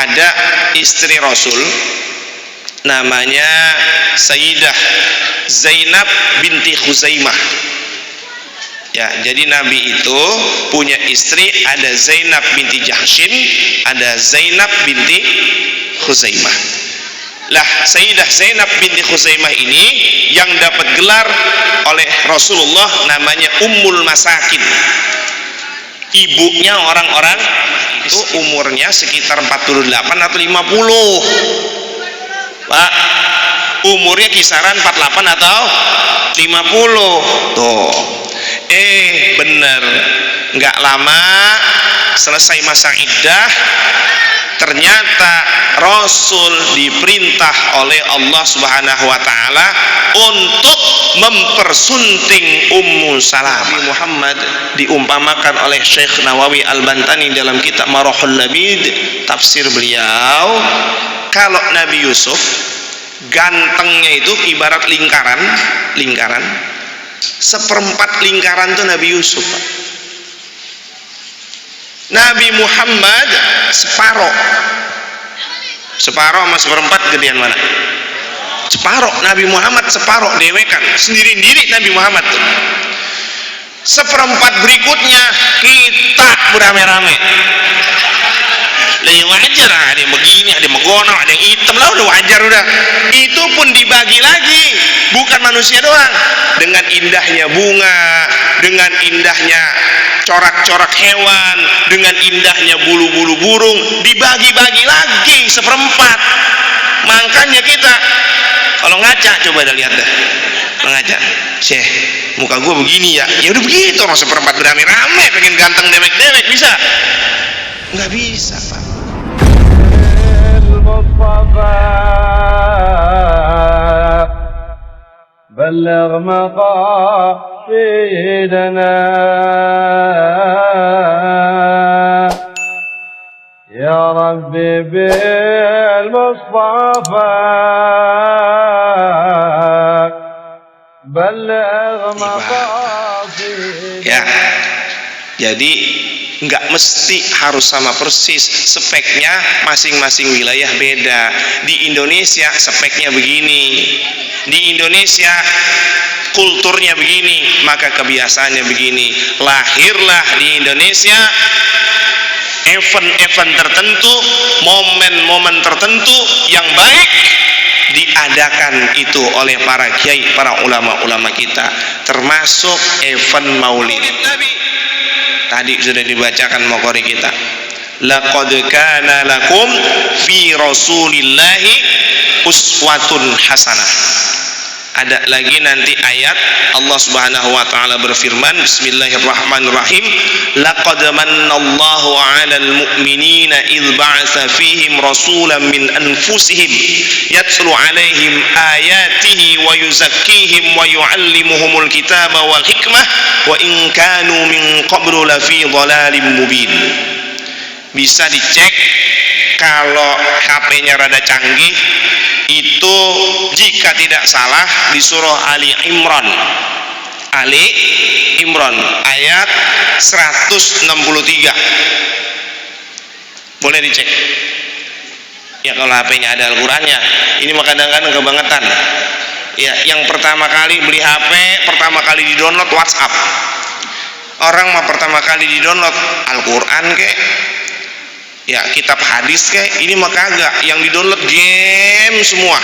ada istri Rasul namanya Sayyidah Zainab binti Khuzaimah. Ya, jadi Nabi itu punya istri, ada Zainab binti Jahshin, ada Zainab binti Khuzaimah. Lah, Sayyidah Zainab binti Khuzaimah ini yang dapat gelar oleh Rasulullah namanya Ummul Masakin. Ibunya orang-orang itu umurnya sekitar 48 atau 50. Pak, umurnya kisaran 48 atau 50. Tuh. Bener, nggak lama selesai masa iddah, ternyata Rasul diperintah oleh Allah Subhanahu wa Ta'ala untuk mempersunting Ummu Salamah. Nabi Muhammad diumpamakan oleh Syekh Nawawi Al-Bantani dalam kitab Marahul Labid, tafsir beliau, kalau Nabi Yusuf gantengnya itu ibarat lingkaran, seperempat lingkaran itu Nabi Yusuf. Nabi Muhammad separoh sama seperempat gedean mana? Separoh. Nabi Muhammad separoh, dewekan sendiri-sendiri Nabi Muhammad tuh. Seperempat berikutnya kita beramai-ramai. Lah ya wajar, ada yang begini, ada yang megonong, ada yang hitam, lah udah wajar udah. Itu pun dibagi lagi, bukan manusia doang. Dengan indahnya bunga, dengan indahnya corak-corak hewan, dengan indahnya bulu-bulu burung, dibagi-bagi lagi seperempat. Makanya kita kalau ngaca, coba dah lihat dah, ngaca, Syekh, muka gua begini ya, ya udah begitu, orang seperempat beramai-ramai pengen ganteng dewek-dewek, bisa? Nggak bisa, Pak. بلغ مقاصدنا يا ربي بالمصطفى بلغ مقاصدنا. Ya, jadi nggak mesti harus sama persis, speknya masing-masing wilayah beda. Di Indonesia speknya begini, di Indonesia kulturnya begini, maka kebiasaannya begini. Lahirlah di Indonesia event-event tertentu, momen-momen tertentu yang baik diadakan itu oleh para kiai, para ulama-ulama kita, termasuk event Maulid Nabi. Tadi sudah dibacakan maqori kita. Laqad kana lakum fi Rasulillahi uswatun hasanah. Ada lagi nanti ayat Allah Subhanahu wa taala berfirman, bismillahirrahmanirrahim, laqad mannallahu 'alal mu'minina idz ba'atsa fihim rasulan min anfusihim yatlu 'alaihim ayatihi wa yuzakkihim wa yu'allimuhumul kitaba wal hikmah wa in kanu min qablu lafi dhalalin mubin. Bisa dicek kalau HP-nya rada canggih, itu jika tidak salah di surah Ali Imran ayat 163. Boleh dicek ya kalau HP-nya ada Al-Qurannya. Ini mah kadang-kadang kebangetan ya. Yang pertama kali beli HP, pertama kali di download WhatsApp. Orang mah pertama kali di download Al-Quran kek, ya kitab hadis kayak ini mah kagak. Yang di download game semua.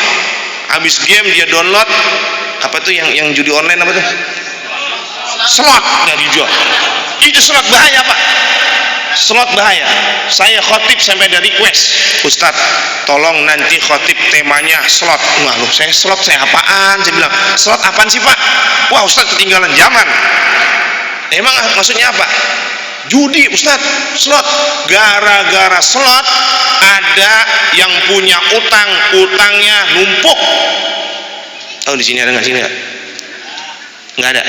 Habis game dia download apa tuh yang judi online apa tuh? Slot nggak dijual. Itu slot bahaya, Pak. Slot bahaya. Saya khotib sampai ada request, Ustadz tolong nanti khotib temanya slot. Wah loh, saya slot saya apaan? Saya bilang slot apaan sih, Pak? Wah Ustadz ketinggalan zaman. Emang maksudnya apa? Judi, Ustadz, slot. Gara-gara slot ada yang punya utangnya numpuk. Oh di sini ada nggak? Sini nggak? Nggak ada.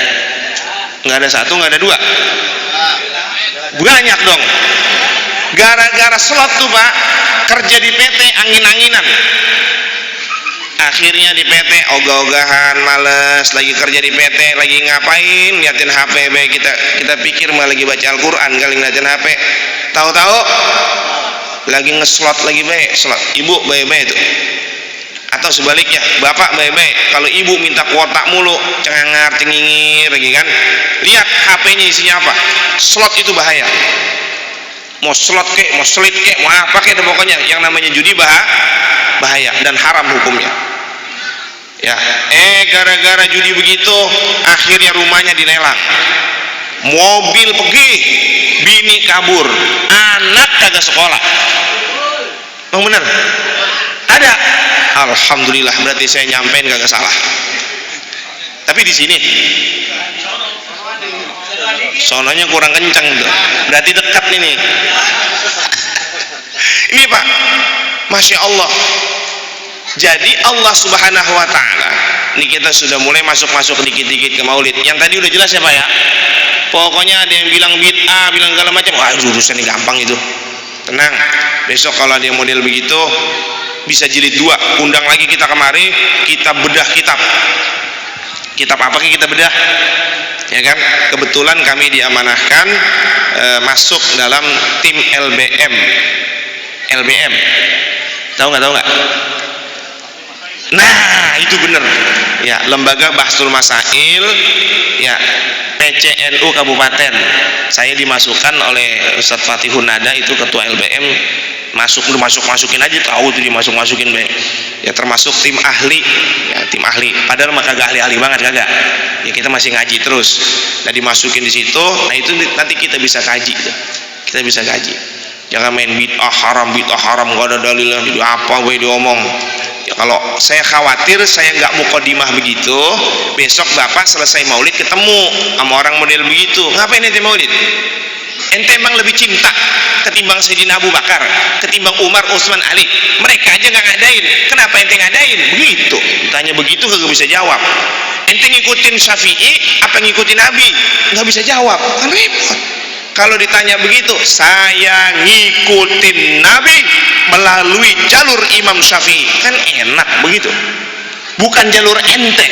Nggak ada satu, nggak ada dua. Banyak dong. Gara-gara slot tuh Pak, kerja di PT angin-anginan. Akhirnya di PT ogah-ogahan, males, lagi kerja di PT, lagi ngapain, liatin HP, kita pikir malah lagi baca Al-Quran kali ngeliatin HP. Tahu-tahu lagi ngeslot lagi baik, slot. Ibu baik-baik itu. Atau sebaliknya, bapak baik-baik, kalau ibu minta kuota mulu, cengengar cengingir lagi kan. Lihat HP-nya isinya apa. Slot itu bahaya. Mau slot kek, mau slit kek, mau apa kek, pokoknya yang namanya judi bahaya dan haram hukumnya. Ya, gara-gara judi begitu, akhirnya rumahnya dilelang. Mobil pergi, bini kabur, anak kagak sekolah. Bang bener? Ada. Alhamdulillah, berarti saya nyampein kagak salah. Tapi di sini sononya kurang kencang tuh. Berarti dekat nih. Ini Pak, Masya Allah. Jadi Allah Subhanahu wa ta'ala, ini kita sudah mulai masuk dikit-dikit ke maulid. Yang tadi udah jelas ya Pak ya. Pokoknya ada yang bilang bid'ah, bilang segala macam. Wah, urusan ini gampang itu. Tenang, besok kalau ada yang model begitu bisa jilid 2, undang lagi kita kemari, kita bedah kitab apa sih kita bedah, ya kan. Kebetulan kami diamanahkan masuk dalam tim LBM, tahu nggak? Nah itu bener ya, lembaga Bahsul Masail ya, PCNU Kabupaten. Saya dimasukkan oleh Ustadz Fatihun Nada, itu ketua LBM. Masukin aja, tahu itu dimasukin ya, termasuk tim ahli ya, tim ahli, padahal mah kagak ahli banget, kagak ya, kita masih ngaji terus. Nah dimasukin di situ, nah itu nanti kita bisa kaji, jangan main bid'ah haram nggak ada dalilnya, jadi apa gue diomong ya. Kalau saya khawatir saya nggak mukadimah begitu, besok bapak selesai maulid ketemu sama orang model begitu, ngapain ente maulid? Ente emang lebih cinta ketimbang Sayyidina Abu Bakar, ketimbang Umar, Utsman, Ali? Mereka aja nggak ngadain, kenapa ente ngadain? Begitu ditanya begitu kagak bisa jawab. Ente ngikutin Syafi'i apa ngikutin Nabi? Nggak bisa jawab, kan repot. Kalau ditanya begitu, saya ngikutin Nabi melalui jalur Imam Syafi'i, kan enak begitu, bukan jalur ente,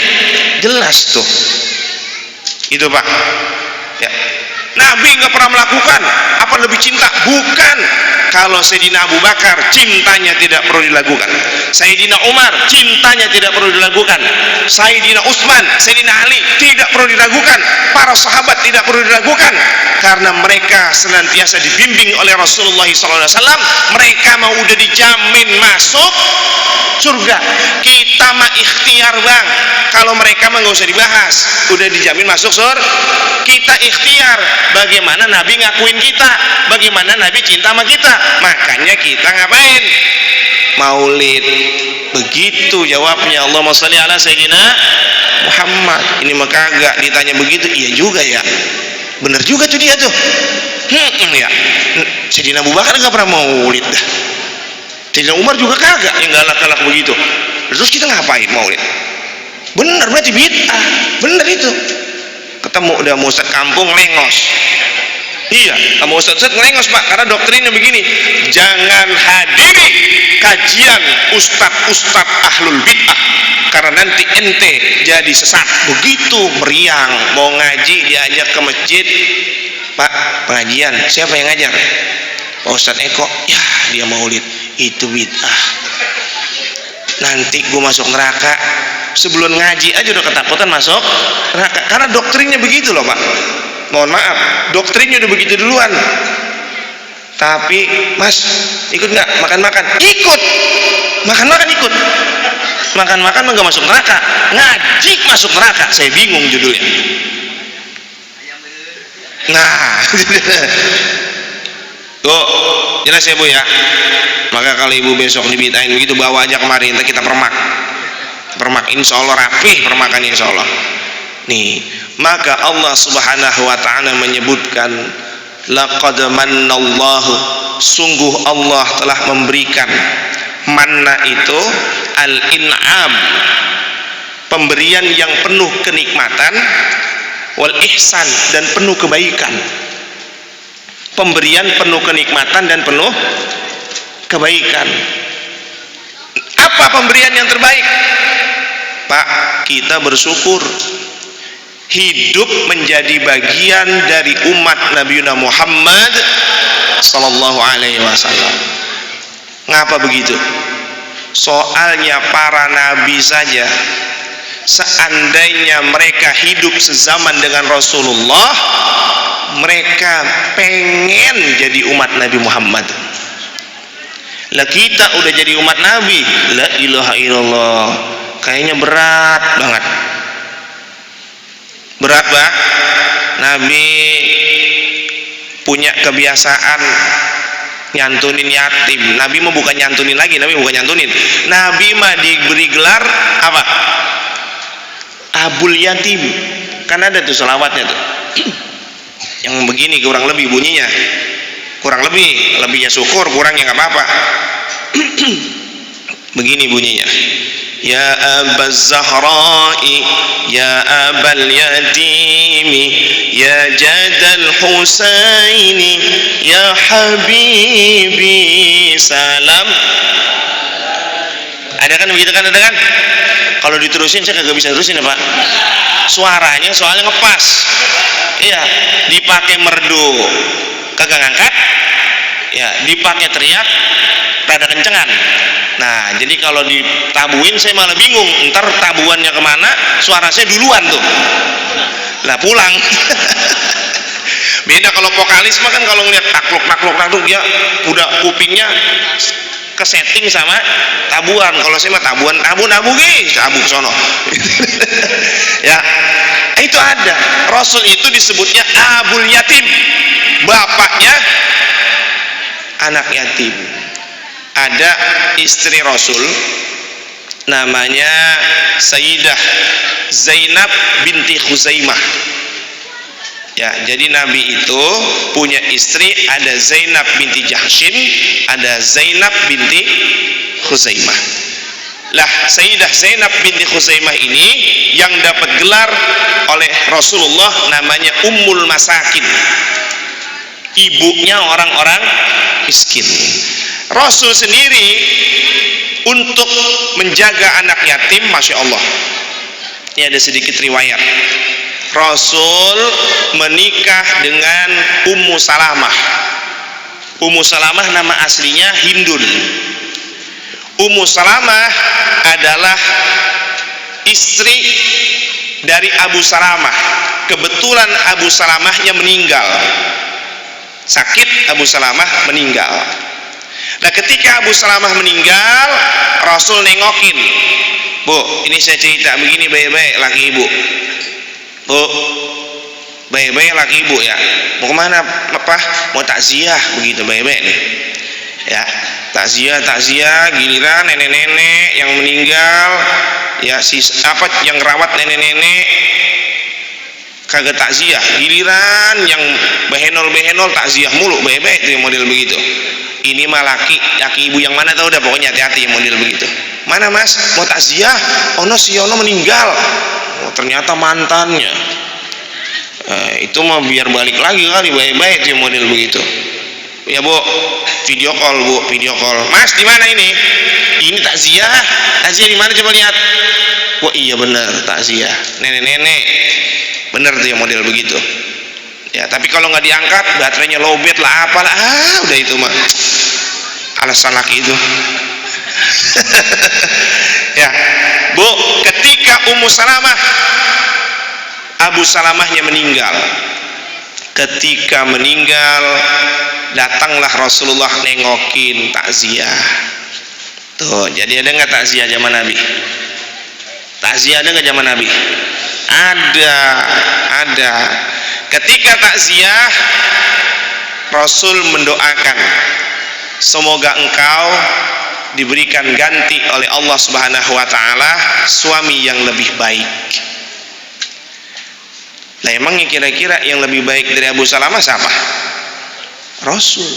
jelas tuh itu Pak ya. Nabi nggak pernah melakukan, apa lebih cinta? Bukan. Kalau Sayyidina Abu Bakar, cintanya tidak perlu dilakukan. Sayyidina Umar, cintanya tidak perlu dilakukan. Sayyidina Utsman, Sayyidina Ali, tidak perlu diragukan. Para sahabat tidak perlu diragukan, karena mereka senantiasa dibimbing oleh Rasulullah SAW. Mereka mau udah dijamin masuk surga. Kita mah ikhtiar bang, kalau mereka mah nggak usah dibahas, udah dijamin masuk surga. Kita ikhtiar, bagaimana Nabi ngakuin kita, bagaimana Nabi cinta sama kita, makanya kita ngapain? Maulid. Begitu jawabnya. Allahumma sholli ala sayyidina Muhammad. Ini mah kagak ditanya begitu, iya juga ya, bener juga tuh dia tuh. Ya, Sayyidina Abu Bakar nggak pernah maulid dah. Sayyidina Umar juga kagak, yang galak-galak begitu. Terus kita ngapain maulid? Bener, berarti bid'ah. Bener itu. Ketemu udah mau Ustadz kampung lengos. Iya, sama Ustadz ngelengos Pak, karena doktrinnya begini, jangan hadiri kajian ustadz ahlul bid'ah, karena nanti ente jadi sesat. Begitu meriang, mau ngaji diajak ke masjid, Pak pengajian, siapa yang ngajar? Pak Ustadz Eko. Ya dia maulid, itu bid'ah, nanti gue masuk neraka. Sebelum ngaji aja udah ketakutan masuk neraka, karena doktrinnya begitu loh Pak. Mohon maaf, doktrinnya udah begitu duluan. Tapi Mas ikut nggak makan-makan? Ikut. Makan-makan ikut. Makan-makan nggak masuk neraka, ngaji masuk neraka. Saya bingung judulnya. Nah tuh jelas ya Bu ya. Maka kalau ibu besok dibitain begitu, bawa aja kemarin, kita permak, insya Allah rapih permakannya insya Allah. Nih, maka Allah Subhanahu wa ta'ala menyebutkan, laqad mannallahu, sungguh Allah telah memberikan. Manna itu al-in'am, pemberian yang penuh kenikmatan, wal ihsan, dan penuh kebaikan. Pemberian penuh kenikmatan dan penuh kebaikan. Apa pemberian yang terbaik? Pak, kita bersyukur hidup menjadi bagian dari umat Nabi Muhammad sallallahu alaihi wasallam. Ngapa begitu? Soalnya para nabi saja, seandainya mereka hidup sezaman dengan Rasulullah, mereka pengen jadi umat Nabi Muhammad. Lah kita udah jadi umat Nabi, la ilaha illallah, kayaknya berat banget. Berat bah. Nabi punya kebiasaan nyantunin yatim. Nabi mah bukan nyantunin lagi, Nabi bukan nyantunin. Nabi mah diberi gelar apa? Abul Yatim. Kan ada tuh selawatnya tuh. Yang begini kurang lebih bunyinya. Kurang lebihnya syukur, kurangnya nggak apa-apa. Begini bunyinya. Ya Abaz Zahra'i, ya Abal Yatimi, ya Jadal Husaini, ya Habibi salam. Ada kan begitu kan, ada kan? Kalau diterusin saya kagak bisa terusin ya Pak. Suaranya soalnya ngepas. Iya, dipakai merdu kagak ngangkat. Ya, dipakai teriak rada kencengan. Nah, jadi kalau ditabuin saya malah bingung, ntar tabuannya kemana, suara saya duluan tuh. Lah pulang. Beda kalau vokalis mah kan kalau ngeliat takluk dia udah kupingnya kesetting sama tabuan. Kalau saya mah tabu sono. Ya, itu ada. Rasul itu disebutnya Abul Yatim, bapaknya anak yatim. Ada istri Rasul namanya Sayyidah Zainab binti Khuzaimah. Ya, jadi Nabi itu punya istri, ada Zainab binti Jahshin, ada Zainab binti Khuzaimah. Lah, Sayyidah Zainab binti Khuzaimah ini yang dapat gelar oleh Rasulullah namanya Ummul Masakin, ibunya orang-orang miskin. Rasul sendiri untuk menjaga anak yatim, Masya Allah, ini ada sedikit riwayat. Rasul menikah dengan Ummu Salamah. Ummu Salamah nama aslinya Hindun. Ummu Salamah adalah istri dari Abu Salamah. Kebetulan Abu Salamahnya meninggal, sakit, Abu Salamah meninggal. Nah, ketika Abu Salamah meninggal, Rasul nengokin, Bu, ini saya cerita begini baik-baik laki ibu. Bu, baik-baik laki ibu ya. Mau kemana apa? Mau takziah begitu baik-baik nih. Ya, takziah, giliran nenek-nenek yang meninggal, ya yang rawat nenek-nenek kagak takziah, giliran yang behenol takziah mulu, baik-baik tuh model begitu. Ini mah laki ibu yang mana tahu dah, pokoknya hati-hati yang model begitu. Mana Mas, mau takziah? Ono si Ono meninggal. Oh, ternyata mantannya. Itu mah biar balik lagi kali, baik-baik tuh yang model begitu. Ya Bu, video call Bu, video call. Mas di mana ini? Ini takziah di mana coba lihat. Wah iya bener takziah, nenek-nenek. Bener tuh yang model begitu. Ya, tapi kalau nggak diangkat baterainya lowbat lah apalah, udah itu mah alasan laki itu. Ya, Bu, ketika Ummu Salamah, Abu Salamahnya meninggal. Ketika meninggal, datanglah Rasulullah nengokin takziah. Tuh, jadi ada nggak takziah zaman Nabi? Takziah ada nggak zaman Nabi? Ada. Ketika takziah, Rasul mendoakan, semoga engkau diberikan ganti oleh Allah Subhanahu wa taala suami yang lebih baik. Lah emangnya kira-kira yang lebih baik dari Abu Salamah siapa? Rasul.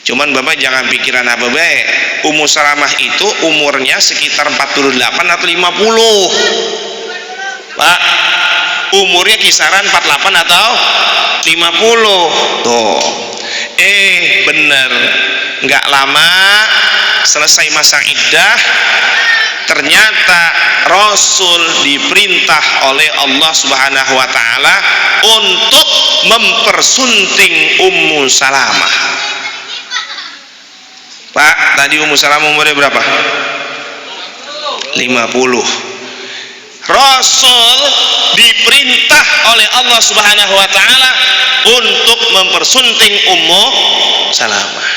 Cuman Bapak jangan pikiran apa baik. Ummu Salamah itu umurnya sekitar 48 atau 50. Pak, umurnya kisaran 48 atau 50. Tuh. Bener. Nggak lama selesai masa iddah, ternyata Rasul diperintah oleh Allah Subhanahu wa taala untuk mempersunting Ummu Salamah. Pak, tadi Ummu Salamah umurnya berapa? 50. Rasul diperintah oleh Allah Subhanahu wa taala untuk mempersunting Ummu Salamah.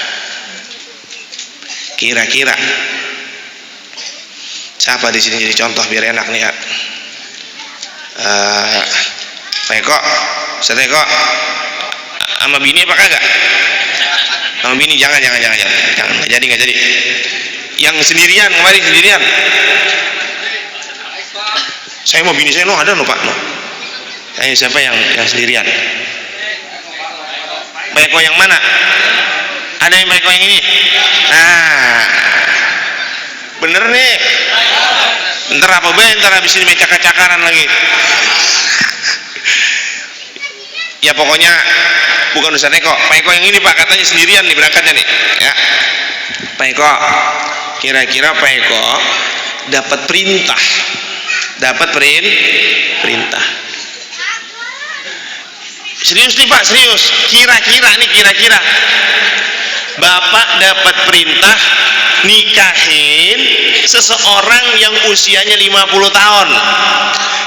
Kira-kira siapa di sini jadi contoh biar enak nih ya? Pak Eko, Ustaz Eko, sama bini apa kagak? Sama bini jangan, nggak jadi. Yang sendirian kemarin sendirian. Saya mau bini saya ada Pak. Tanya siapa yang sendirian? Pak Eko yang mana? Ada yang Pak Eko yang ini? Nah, bener nih. Ntar apa ntar habis ini main cakar-cakaran lagi. Ya pokoknya bukan Ustaz Eko, Pak Eko yang ini Pak, katanya sendirian nih berangkatnya nih ya. Pak Eko, kira-kira Pak Eko dapat perintah serius nih Pak, serius, kira-kira Bapak dapat perintah nikahin seseorang yang usianya 50 tahun,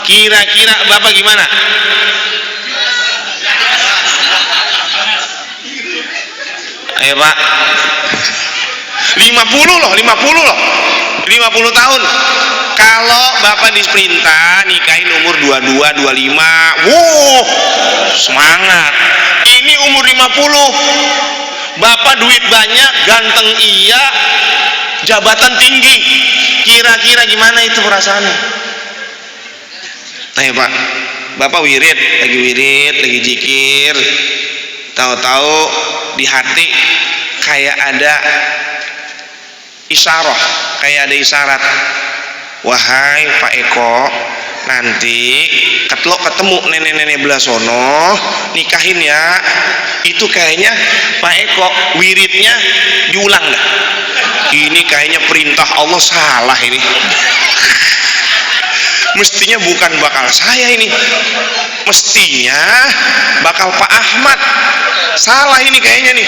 kira-kira Bapak gimana? Ayo Pak, 50 loh, 50 tahun. Kalau Bapak diperintah nikahin umur 22, 25, semangat. Ini umur 50, Bapak duit banyak, ganteng iya, jabatan tinggi, kira-kira gimana itu perasaannya? Ayo Pak, Bapak lagi zikir, tahu-tahu di hati kayak ada isyarat, wahai Pak Eko, nanti ketemu nenek-nenek belah sono nikahin ya. Itu kayaknya Pak Eko wiridnya diulang dah. Ini kayaknya perintah Allah salah ini. Mestinya bukan bakal saya ini, mestinya bakal Pak Ahmad. Salah ini kayaknya nih,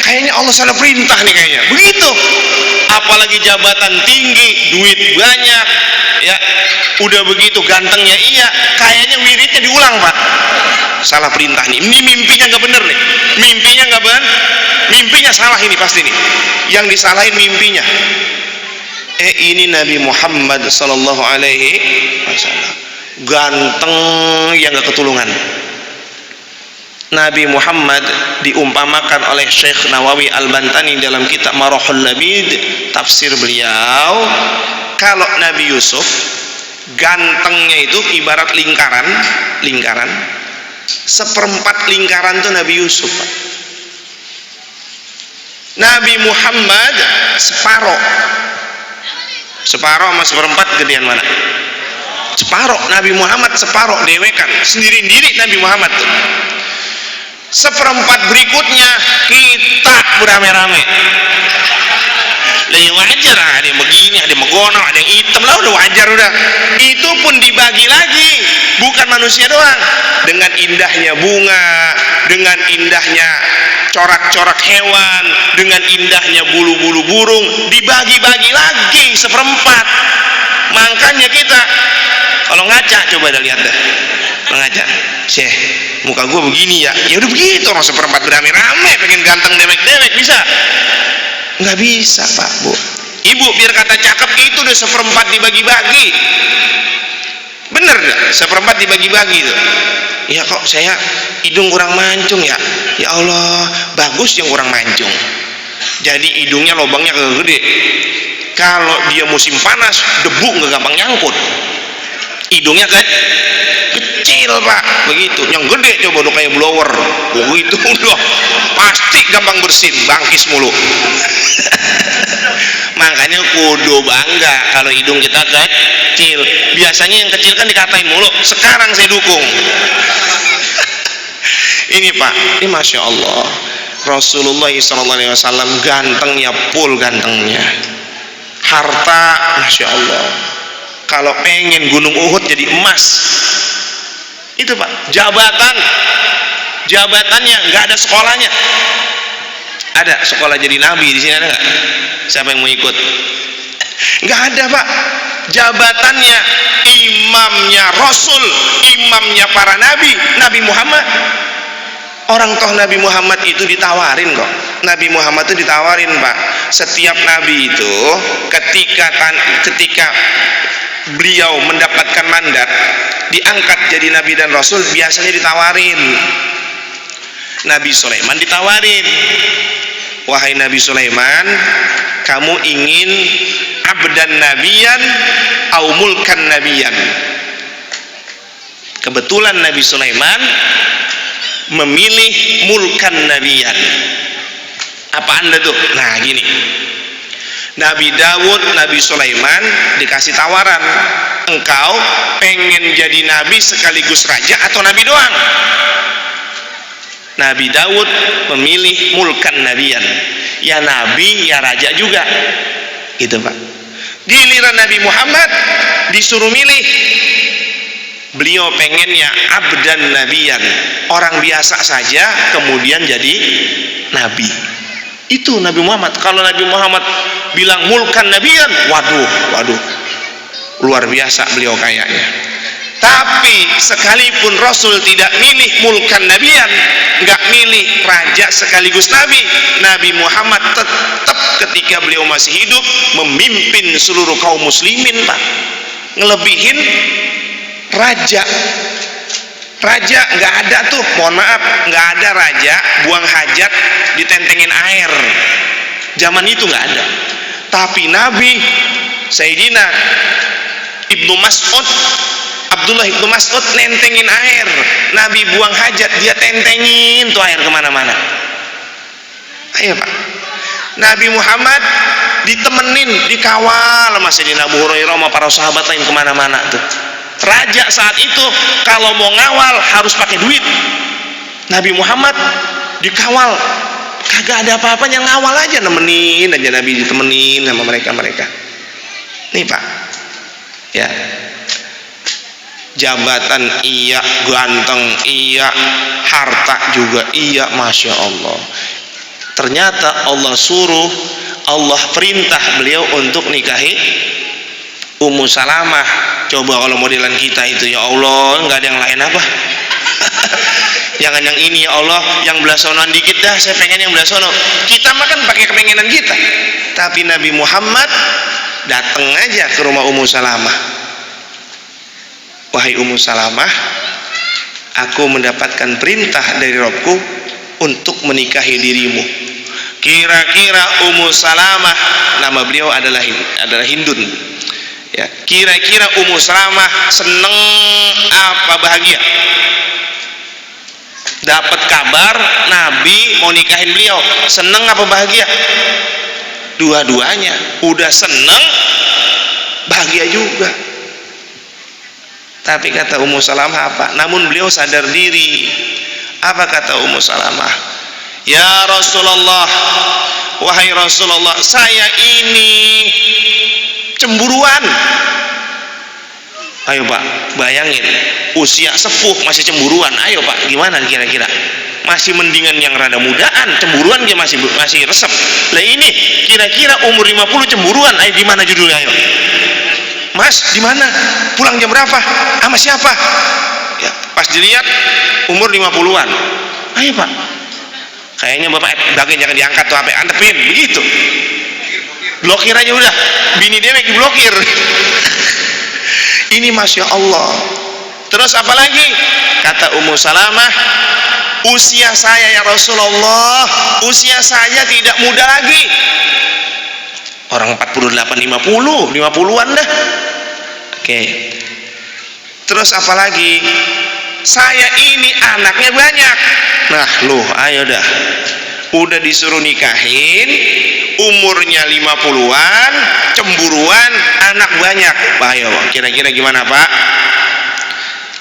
kayaknya Allah salah perintah nih kayaknya begitu. Apalagi jabatan tinggi, duit banyak ya, udah begitu gantengnya iya, kayaknya wiridnya diulang Pak. Salah perintah nih, ini mimpinya nggak bener nih, mimpinya salah ini pasti nih, yang disalahin mimpinya. Ini Nabi Muhammad sallallahu alaihi wasallam ganteng yang gak ketulungan. Nabi Muhammad diumpamakan oleh Syekh Nawawi Al-Bantani dalam kitab Marahul Labid, tafsir beliau, kalau Nabi Yusuf gantengnya itu ibarat lingkaran, seperempat lingkaran itu Nabi Yusuf. Nabi Muhammad separoh sama seperempat gedean mana? Separoh. Nabi Muhammad separoh, dewekan sendiri Nabi Muhammad tuh. Seperempat berikutnya kita beramai-ramai. Lah ya wajar, ada yang begini, ada yang megono, ada yang hitam, lah udah wajar udah. Itu pun dibagi lagi, bukan manusia doang. Dengan indahnya bunga, dengan indahnya corak-corak hewan, dengan indahnya bulu-bulu burung, dibagi-bagi lagi seperempat. Makanya kita kalau ngaca, coba dah lihat dah, ngaca, Syekh, muka gua begini ya, ya udah begitu, orang seperempat beramai-ramai pengen ganteng dewek-dewek, bisa? Nggak bisa Pak Bu. Ibu biar kata cakep itu udah seperempat dibagi-bagi, bener dah, seperempat dibagi-bagi tuh. Ya kok saya hidung kurang mancung ya? Ya Allah, bagus yang kurang mancung. Jadi hidungnya lubangnya kagak gede. Kalau dia musim panas, debu nggak gampang nyangkut. Hidungnya kecil Pak, begitu. Yang gede coba udah kayak blower, begitu udah pasti gampang bersin, bangkis mulu. Makanya kudu bangga kalau hidung kita kecil. Biasanya yang kecil kan dikatain mulu, sekarang saya dukung. Ini Pak, ini Masya Allah, Rasulullah SAW gantengnya, gantengnya, harta Masya Allah. Kalau pengen gunung Uhud jadi emas, itu Pak. Jabatannya nggak ada sekolahnya, Ada sekolah jadi nabi di sini, ada nggak? Siapa yang mau ikut? Nggak ada, Pak. Jabatannya imamnya Rasul, imamnya para nabi, Nabi Muhammad. Orang toh Nabi Muhammad itu ditawarin kok. Nabi Muhammad itu ditawarin, Pak. Setiap nabi itu ketika beliau mendapatkan mandat diangkat jadi nabi dan rasul, biasanya ditawarin. Nabi Sulaiman ditawarin, wahai Nabi Sulaiman, kamu ingin abdan nabiyan au mulkan nabiyan? Kebetulan Nabi Sulaiman memilih mulkan nabiyan. Apa anda tuh? Nah gini, Nabi Dawud, Nabi Sulaiman dikasih tawaran, engkau pengen jadi nabi sekaligus raja atau nabi doang? Nabi Dawud memilih mulkan nabiyan, ya nabi ya raja juga, gitu Pak. Giliran Nabi Muhammad disuruh milih, beliau pengennya abdan nabiyan, orang biasa saja kemudian jadi nabi. Itu Nabi Muhammad. Kalau Nabi Muhammad bilang mulkan nabiyan, waduh, luar biasa beliau kayaknya. Tapi sekalipun Rasul tidak milih mulkan nabiyan, nggak milih raja sekaligus nabi, Nabi Muhammad tetap ketika beliau masih hidup memimpin seluruh kaum muslimin, Pak. Ngelebihin raja. Raja nggak ada tuh, mohon maaf, nggak ada raja buang hajat ditentengin air. Zaman itu nggak ada. Tapi Nabi Sayyidina Ibnu Mas'ud, Abdullah Ibnu Mas'ud nentengin air. Nabi buang hajat, dia tentengin tuh air kemana-mana. Ayo Pak. Nabi Muhammad ditemenin, dikawal sama Sayyidina Abu Hurairah sama para sahabat lain kemana-mana tuh. Raja saat itu kalau mau ngawal harus pakai duit. Nabi Muhammad dikawal, kagak ada apa-apanya, ngawal aja, nemenin aja, Nabi ditemenin sama mereka. Nih Pak, ya, jabatan iya, ganteng iya, harta juga iya, masya Allah. Ternyata Allah suruh, Allah perintah beliau untuk nikahi Ummu Salamah. Coba kalau modelan kita itu, ya Allah, nggak ada yang lain apa? Jangan yang ini ya Allah, yang belah sonoan dikit dah, saya pengen yang belah sono. Kita makan pakai kepengenan kita. Tapi Nabi Muhammad datang aja ke rumah Ummu Salamah. Wahai Ummu Salamah, aku mendapatkan perintah dari Robku untuk menikahi dirimu. Kira-kira Ummu Salamah, nama beliau adalah Hindun. Ya, kira-kira Ummu Salamah seneng apa bahagia? Dapat kabar Nabi mau nikahin beliau, seneng apa bahagia? Dua-duanya. Udah seneng, bahagia juga. Tapi kata Ummu Salamah apa? Namun beliau sadar diri. Apa kata Ummu Salamah? Ya Rasulullah, wahai Rasulullah, saya ini cemburuan. Ayo Pak, bayangin, usia sepuh masih cemburuan. Ayo Pak, gimana kira-kira? Masih mendingan yang rada mudaan, cemburuan dia masih resep. Lah ini kira-kira umur 50 cemburuan. Ayo di mana judulnya? Ayo Mas, di mana? Pulang jam berapa? Sama siapa? Ya, pas dilihat umur 50-an. Ayo Pak, kayaknya Bapak jangan diangkat tuh, HP antepin begitu. Blokir aja udah, bini dia diblokir. Ini masya Allah. Terus apalagi? Kata Ummu Salamah, usia saya ya Rasulullah, usia saya tidak muda lagi. Orang 48, 50-an dah. Oke. Terus apalagi? Saya ini anaknya banyak. Nah loh, ayo dah. Udah disuruh nikahin, umurnya 50-an, cemburuan, anak banyak. Ayo, kira-kira gimana Pak?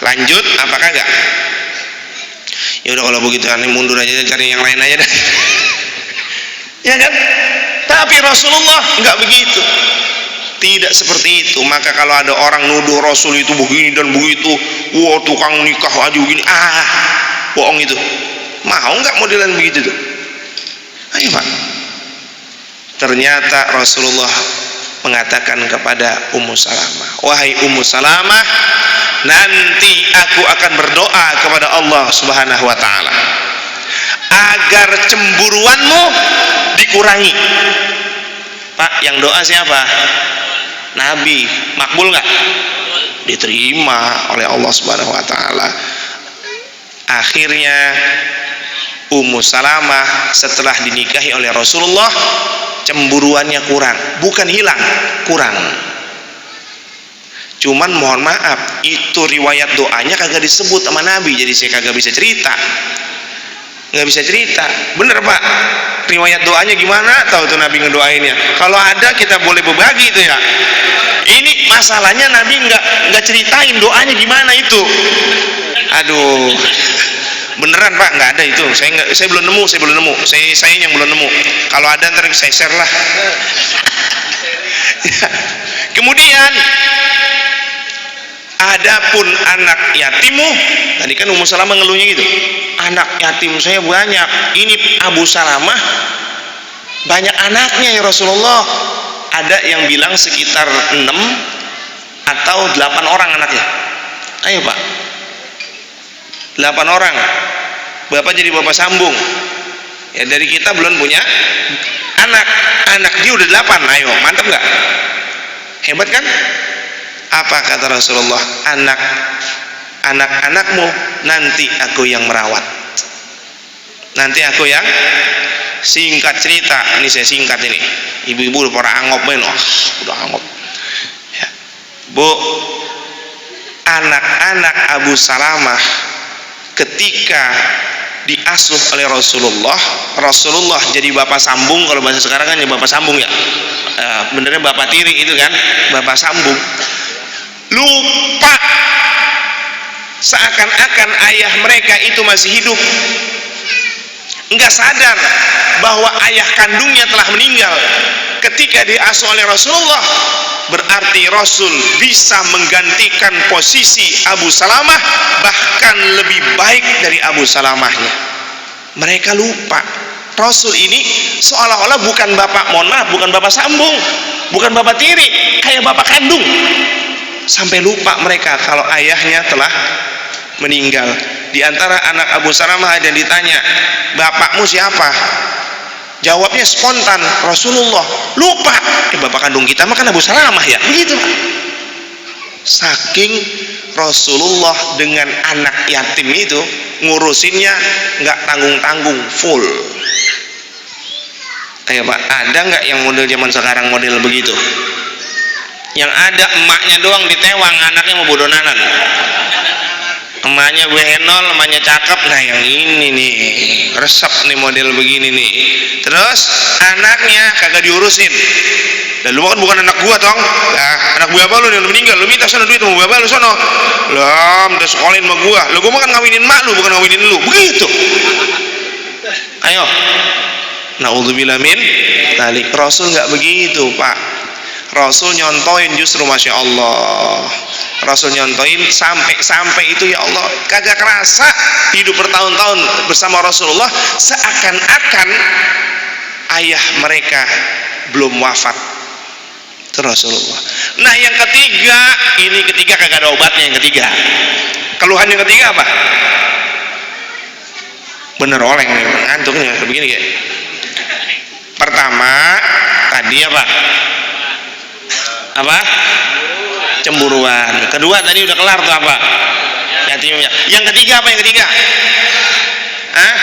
Lanjut apa kagak? Ya udah kalau begitu aneh mundur aja, cari yang lain aja dah. Ya kan? Tapi Rasulullah nggak begitu. Tidak seperti itu. Maka kalau ada orang nuduh Rasul itu begini dan begitu, wah tukang nikah aja begini, bohong itu. Mau nggak modelan begitu tuh? Ayo Pak. Ternyata Rasulullah mengatakan kepada Ummu Salamah, wahai Ummu Salamah, nanti aku akan berdoa kepada Allah Subhanahu wa taala agar cemburuanmu dikurangi. Pak, yang doa siapa? Nabi. Makbul nggak? Diterima oleh Allah Subhanahu wa taala. Akhirnya Ummu Salamah setelah dinikahi oleh Rasulullah, cemburuannya kurang, bukan hilang, kurang. Cuman mohon maaf, itu riwayat doanya kagak disebut sama Nabi, jadi saya kagak bisa cerita. Nggak bisa cerita. Bener Pak, riwayat doanya gimana tahu tuh Nabi ngedoainnya. Kalau ada kita boleh berbagi itu ya. Ini masalahnya Nabi nggak ceritain doanya gimana itu. Aduh, beneran Pak, nggak ada itu. Saya belum nemu. Saya yang belum nemu. Kalau ada ntar saya share lah. Kemudian adapun anak yatimmu, tadi kan Ummu Salamah ngeluhnya gitu, anak yatim saya banyak. Ini Abu Salamah banyak anaknya ya Rasulullah. Ada yang bilang sekitar 6 atau 8 orang anaknya. Ayo Pak, 8 orang. Bapak jadi bapak sambung ya, dari kita belum punya anak dia udah 8. Ayo, mantap nggak? Hebat kan? Apa kata Rasulullah? Anak-anakmu nanti aku yang merawat. Nanti aku yang, singkat cerita, ini saya singkat ini. Ibu-ibu udah para angop men, udah angop. Ya. Bu, anak-anak Abu Salamah ketika diasuh oleh Rasulullah jadi bapak sambung. Kalau bahasa sekarang kan ya bapak sambung ya. Benernya bapak tiri itu kan, bapak sambung. Lupa seakan-akan ayah mereka itu masih hidup, enggak sadar bahwa ayah kandungnya telah meninggal. Ketika diasuh oleh Rasulullah, berarti Rasul bisa menggantikan posisi Abu Salamah, bahkan lebih baik dari Abu Salamahnya. Mereka lupa Rasul ini seolah-olah bukan bapak, mohon maaf, bukan bapak sambung, bukan bapak tiri, kayak bapak kandung. Sampai lupa mereka kalau ayahnya telah meninggal. Di antara anak Abu Salamah ada yang ditanya, bapakmu siapa? Jawabnya spontan, Rasulullah. Lupa, bapak kandung kita mah kan Abu Salamah ya, begitu. Saking Rasulullah dengan anak yatim itu ngurusinnya nggak tanggung-tanggung, full. Ayo Pak, ada nggak yang model zaman sekarang model begitu? Yang ada emaknya doang ditewang, anaknya mau bodonanan. Emaknya behenol, emaknya cakep. Nah yang ini nih resep nih model begini nih. Terus anaknya kagak diurusin. Dan lu kan bukan anak gua tong. Nah, anak gua apa lu nih, lu meninggal, lu minta sana duit sama gua apa lu sono. Lah, udah sekolahin sama gua. Lu gua kan ngawinin mak lu, bukan ngawinin lu. Begitu. Ayo. Naudzubillah min dzalik. Rasul nggak begitu, Pak. Rasul nyontoin justru, masya Allah. Rasul nyontoin sampai itu ya Allah kagak kerasa hidup bertahun-tahun bersama Rasulullah, seakan-akan ayah mereka belum wafat. Itu Rasulullah. Nah yang ketiga, ini ketiga kagak ada obatnya. Yang ketiga, keluhan yang ketiga apa? Bener oleng nih, ngantuknya begini kayak. Pertama tadi apa? Apa? Cemburuan. Kedua tadi udah kelar tuh apa? Yatimnya. Yang ketiga apa? Yang ketiga? Hah?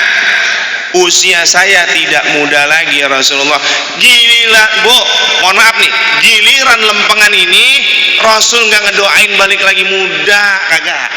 Usia saya tidak muda lagi ya Rasulullah. Gila, Bu, mohon maaf nih, giliran lempengan ini Rasul nggak ngedoain balik lagi muda, kagak.